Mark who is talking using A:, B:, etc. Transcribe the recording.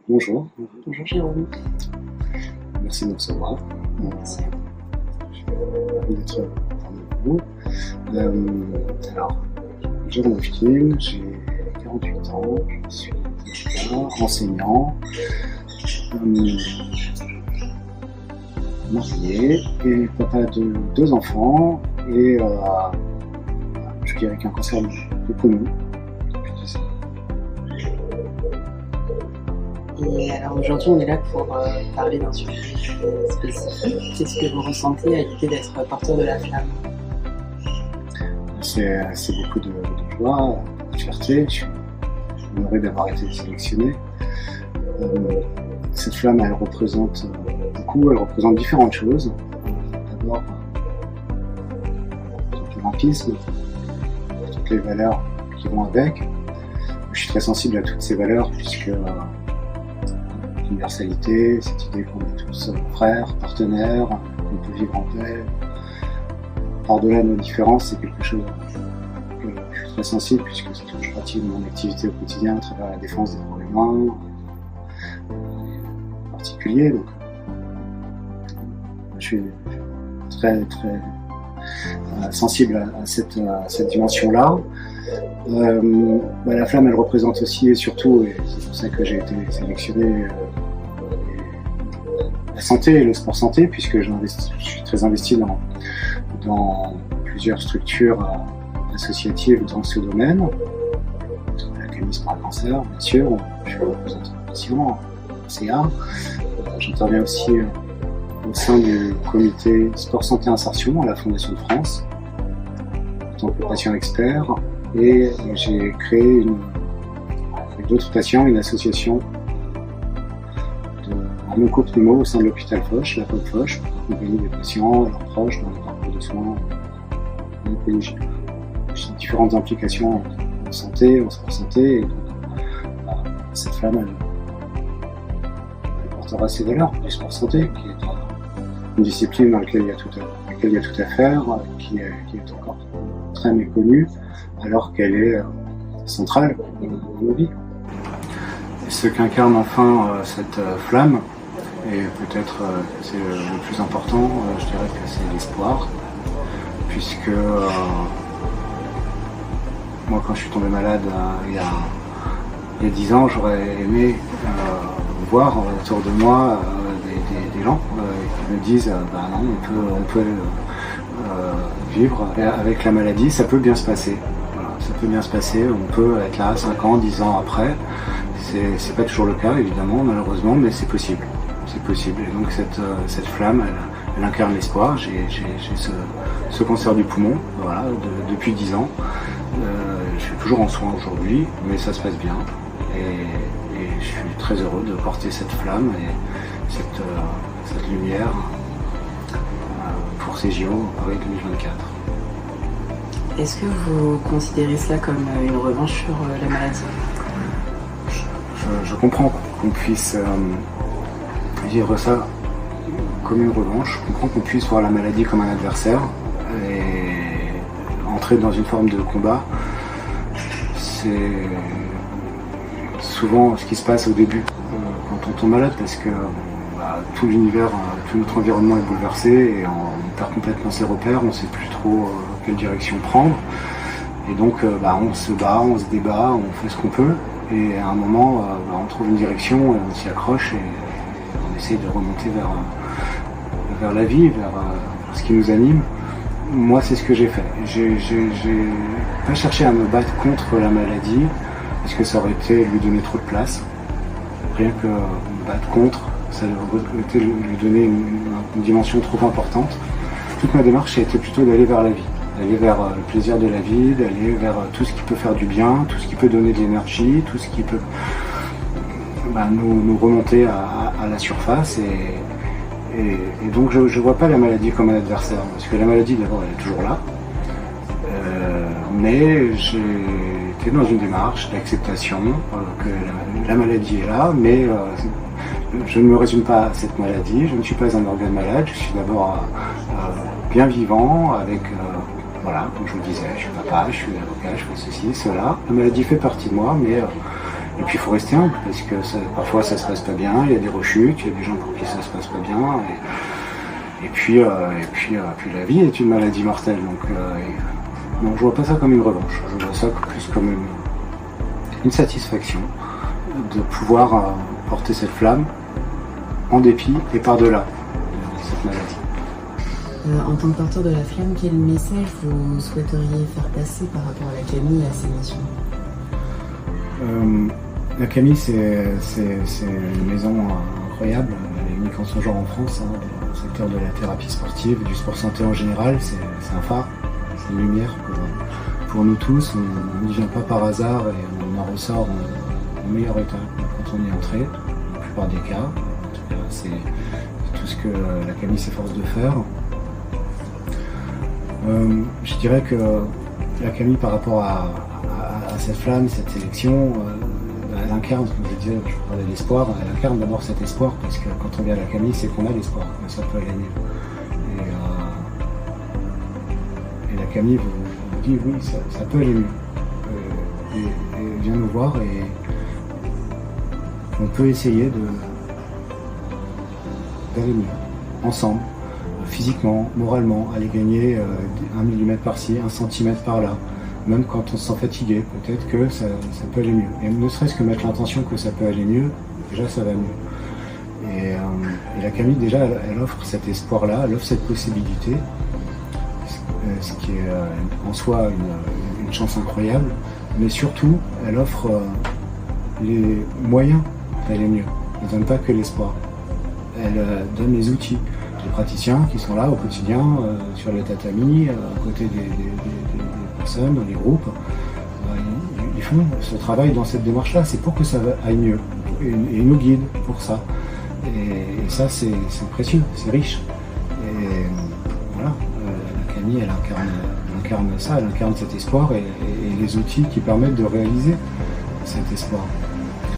A: Bonjour,
B: Bonjour Jérôme.
A: merci de me recevoir.
B: Merci.
A: Je suis ravi d'être parmi vous. Alors, Jérôme Fkin, j'ai 48 ans, je suis étudiant, enseignant, marié et papa de 2 enfants et je vis avec un cancer de poumon depuis 10 ans.
B: Et alors aujourd'hui, on est là pour parler d'un sujet spécifique. Qu'est-ce que vous ressentez à l'idée d'être porteur de la flamme?
A: C'est beaucoup de joie, de fierté. Je suis honoré d'avoir été sélectionné. Cette flamme, elle représente beaucoup, elle représente différentes choses. D'abord, l'olympisme, toutes les valeurs qui vont avec. Je suis très sensible à toutes ces valeurs puisque l'universalité, cette idée qu'on est tous frères, partenaires, qu'on peut vivre en paix, par-delà nos différences, c'est quelque chose que je suis très sensible puisque c'est ce que je pratique dans mon activité au quotidien à travers la défense des droits humains en particulier. Donc, je suis très sensible à cette dimension-là. La flamme, elle représente aussi et surtout, et c'est pour ça que j'ai été sélectionné, la santé et le sport santé, puisque je suis très investi dans plusieurs structures associatives dans ce domaine. L'Académie par le cancer, bien sûr, je suis représentant CA. J'interviens aussi au sein du comité Sport Santé Insertion à la Fondation de France, en tant que patient expert. Et j'ai créé, avec d'autres patients, une association de onco-pneumo au sein de l'hôpital Foch, la POC Foch, pour accompagner des patients et leurs proches dans les parcours de soins en oncologie. J'ai différentes implications en santé, en sport santé, et donc, cette flamme, elle portera ses valeurs du sport santé, qui est une discipline dans laquelle il y a tout à faire, qui est encore très méconnue, alors qu'elle est centrale dans nos vies. Et ce qu'incarne enfin cette flamme, et peut-être c'est le plus important, je dirais que c'est l'espoir, puisque moi quand je suis tombé malade il y a 10 ans, j'aurais aimé voir autour de moi des gens qui me disent non, on peut vivre avec la maladie, ça peut bien se passer. Voilà, ça peut bien se passer, on peut être là 5 ans, 10 ans après. C'est pas toujours le cas, évidemment, malheureusement, mais c'est possible. C'est possible. Et donc cette flamme, elle incarne l'espoir. J'ai ce cancer du poumon, voilà, depuis 10 ans. Je suis toujours en soins aujourd'hui, mais ça se passe bien. Et je suis très heureux de porter cette flamme et cette lumière pour ces JO Paris 2024.
B: Est-ce que vous considérez cela comme une revanche sur la maladie?
A: Je comprends qu'on puisse vivre ça comme une revanche. Je comprends qu'on puisse voir la maladie comme un adversaire et entrer dans une forme de combat. C'est souvent ce qui se passe au début quand on tombe malade, parce que tout l'univers, tout notre environnement est bouleversé et on perd complètement ses repères, on ne sait plus trop quelle direction prendre. Et donc on se bat, on se débat, on fait ce qu'on peut. Et à un moment, on trouve une direction, et on s'y accroche et on essaye de remonter vers la vie, vers ce qui nous anime. Moi, c'est ce que j'ai fait. J'ai pas cherché à me battre contre la maladie, parce que ça aurait été lui donner trop de place. Rien que me battre contre, ça aurait été lui donner une dimension trop importante. Toute ma démarche a été plutôt d'aller vers la vie. D'aller vers le plaisir de la vie, d'aller vers tout ce qui peut faire du bien, tout ce qui peut donner de l'énergie, tout ce qui peut nous remonter à la surface. Et donc je ne vois pas la maladie comme un adversaire, parce que la maladie d'abord elle est toujours là. Mais j'ai été dans une démarche d'acceptation que la maladie est là, mais je ne me résume pas à cette maladie, je ne suis pas un organe malade, je suis d'abord bien vivant avec... Voilà, comme je vous le disais, je suis papa, je suis avocat, je fais ceci, cela. La maladie fait partie de moi, mais Et puis il faut rester humble, parce que parfois ça se passe pas bien, il y a des rechutes, il y a des gens pour qui ça se passe pas bien. Et puis la vie est une maladie mortelle. Donc je vois pas ça comme une revanche, je vois ça plus comme une satisfaction de pouvoir porter cette flamme en dépit et par-delà cette maladie.
B: En tant que porteur de la flamme, quel message vous souhaiteriez faire passer par rapport à la Camille et à ses missions?
A: La Camille, c'est une maison incroyable, elle est unique en son genre en France, dans le secteur de la thérapie sportive, du sport santé en général, c'est un phare, c'est une lumière pour nous tous. On n'y vient pas par hasard et on en ressort en meilleur état quand on y est entré, dans la plupart des cas. En tout cas, c'est tout ce que la Camille s'efforce de faire. Je dirais que la Camille, par rapport à cette flamme, cette sélection, elle incarne, comme je disais, je parlais d'espoir, elle incarne d'abord cet espoir, parce que quand on vient à la Camille, c'est qu'on a l'espoir, que ça peut aller mieux. Et la Camille vous dit, oui, ça peut aller mieux. Et vient nous voir et on peut essayer d'aller mieux, ensemble, physiquement, moralement, aller gagner 1 millimètre par-ci, 1 centimètre par-là. Même quand on se sent fatigué, peut-être que ça peut aller mieux. Et ne serait-ce que mettre l'intention que ça peut aller mieux, déjà ça va mieux. Et la Camille, déjà, elle offre cet espoir-là, elle offre cette possibilité, ce qui est en soi une chance incroyable, mais surtout, elle offre les moyens d'aller mieux. Elle ne donne pas que l'espoir. Elle donne les outils. Les praticiens qui sont là au quotidien, sur les tatamis, à côté des personnes, dans les groupes, ils font ce travail dans cette démarche-là. C'est pour que ça aille mieux. Et ils nous guident pour ça. Et ça, c'est précieux, c'est riche. Et voilà, la Camille, elle incarne ça, elle incarne cet espoir et les outils qui permettent de réaliser cet espoir.